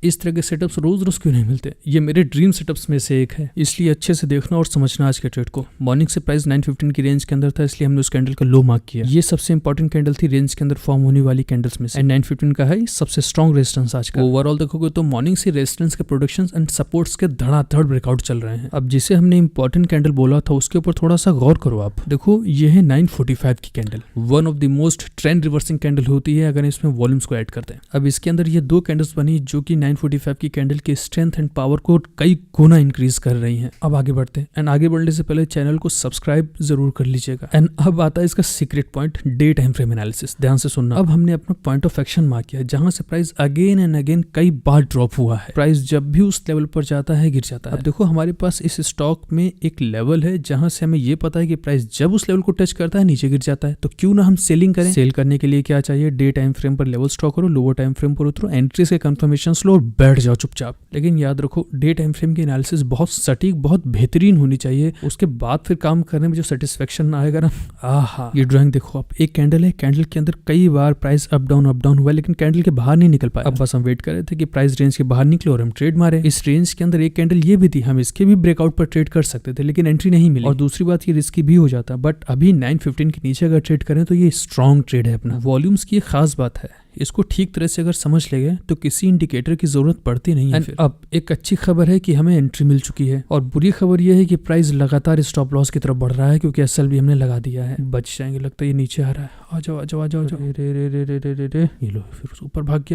इस तरह के सेटअप्स रोज रोज क्यों नहीं मिलते, ये मेरे ड्रीम सेटअप्स में से एक है, इसलिए अच्छे से देखना और समझना आज के ट्रेड को। मॉर्निंग से प्राइस 915 की रेंज के अंदर था, इसलिए हमने उस कैंडल का लो मार्क किया। ये सबसे इंपॉर्टेंट कैंडल थी रेंज के अंदर फॉर्म होने वाली कैंडल्स में से, एंड 915 का है सबसे स्ट्रॉन्ग रेजिस्टेंस आज का। ओवरऑल देखोगे तो मॉर्निंग से रेजिस्टेंस के प्रोडक्शन एंड सपोर्ट्स के धड़ाधड़ ब्रेकआउट चल रहे हैं। अब जिसे हमने इंपॉर्टेंट कैंडल बोला था उसके ऊपर थोड़ा सा गौर करो आप। देखो ये है 945 की candle, one of the most trend reversing candle होती है अगर इसमें वॉल्यूम्स को ऐड करते हैं। अब इसके अंदर ये दो कैंडल्स बनी जो कि 945 की कैंडल के स्ट्रेंथ एंड पावर को कई गुना इंक्रीज कर रही हैं। अब आगे बढ़ते हैं, एंड आगे बढ़ने से पहले चैनल को सब्सक्राइब जरूर कर लीजिएगा। एंड अब आता है इसका secret point, day time frame analysis. ध्यान से सुनना। अब हमने अपना पॉइंट ऑफ एक्शन मार्क किया जहां से प्राइस अगेन एंड अगेन कई बार ड्रॉप हुआ है। प्राइस जब भी उस लेवल पर जाता है गिर जाता है। अब देखो हमारे पास इस स्टॉक में एक लेवल है जहां से हमें ये पता है कि प्राइस जब उस लेवल को टच करता है नीचे गिर जाता है, तो क्यों ना हम सेलिंग करें। सेल करने के लिए क्या चाहिए, डे टाइम फ्रेम पर लेवल स्टॉक करो, लोअर टाइम फ्रेम पर उतरो, एंट्री से कंफर्मेशन लो और बैठ जाओ चुपचाप। लेकिन याद रखो डे टाइम फ्रेम की एनालिसिस बहुत सटीक, बहुत बेहतरीन होनी चाहिए। उसके बाद फिर काम करने में जो सेटिस्फेक्शन आएगा ना, आहा। ये ड्राइंग देखो आप, एक कैंडल है, कैंडल के अंदर कई बार प्राइस अप डाउन हुआ, लेकिन कैंडल के बाहर नहीं निकल पाया। अब बस हम वेट कर रहे थे कि प्राइस रेंज के बाहर निकले और हम ट्रेड मारे। इस रेंज के अंदर एक कैंडल ये भी थी, हम इसके भी ब्रेकआउट पर ट्रेड कर सकते थे, लेकिन एंट्री नहीं मिली। और दूसरी बात ये रिस्की भी हो जाता, बट अभी 915 के नीचे अगर ट्रेड करें तो ये स्ट्रॉन्ग ट्रेड है अपना। वॉल्यूम्स की खास बात है, इसको ठीक तरह से अगर समझ लेंगे तो किसी इंडिकेटर की जरूरत पड़ती नहीं है। अब एक अच्छी खबर है कि हमें एंट्री मिल चुकी है, और बुरी खबर यह है कि प्राइस लगातार स्टॉप लॉस की तरफ बढ़ रहा है क्योंकि एसएल भी हमने लगा दिया है। बच जाएंगे लगता है, ये नीचे आ रहा है। आ जाओ आ जाओ आ जाओ आ जाओ। रे रे रे रे रे रे रे, ये लो फिर ऊपर भाग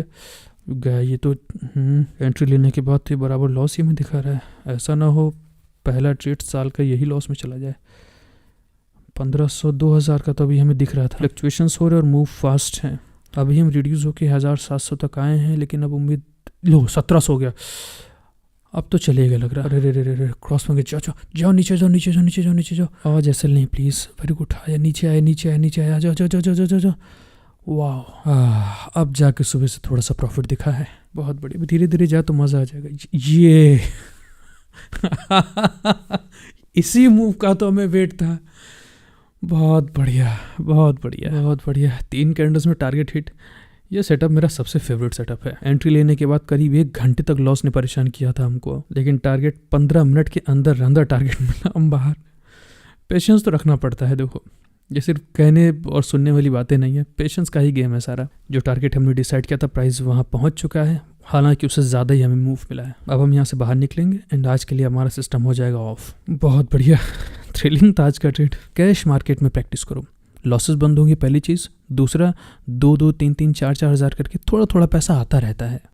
गया ये तो। एंट्री लेने के बाद तो बराबर लॉस ही में दिखा रहा है। ऐसा ना हो पहला ट्रेड साल का यही लॉस में चला जाए। 1500-2000 का तो अभी हमें दिख रहा था। फ्लक्चुएशंस हो रहे और मूव फास्ट हैं। अभी हम रिड्यूस होके 1700 तक आए हैं, लेकिन अब उम्मीद लो 1700 हो गया। अब तो चलेगा लग रहा है। अरे रे रे रे, क्रॉस में जाओ नीचे जाओ। आवाज ऐसे नहीं प्लीज। Very good. आया नीचे आया जाओ। वाह, अब जाके सुबह से थोड़ा सा प्रॉफिट दिखा है। बहुत बढ़िया, धीरे धीरे जाए तो मजा आ जाएगा। ये इसी मूव का तो हमें वेट था। बहुत बढ़िया। 3 कैंडल्स में टारगेट हिट। ये सेटअप मेरा सबसे फेवरेट सेटअप है। एंट्री लेने के बाद करीब 1 घंटे तक लॉस ने परेशान किया था हमको, लेकिन टारगेट 15 मिनट के अंदर टारगेट मिला, हम बाहर। पेशेंस तो रखना पड़ता है। देखो ये सिर्फ कहने और सुनने वाली बातें नहीं है, पेशेंस का ही गेम है सारा। जो टारगेट हमने डिसाइड किया था प्राइस वहाँ पहुँच चुका है, हालांकि उससे ज़्यादा ही हमें मूव मिला है। अब हम यहाँ से बाहर निकलेंगे एंड आज के लिए हमारा सिस्टम हो जाएगा ऑफ। बहुत बढ़िया, थ्रिलिंग था आज का ट्रेड। कैश मार्केट में प्रैक्टिस करो, लॉसेस बंद होंगे पहली चीज़। दूसरा 2-2, 3-3, 4-4 हज़ार करके थोड़ा थोड़ा पैसा आता रहता है।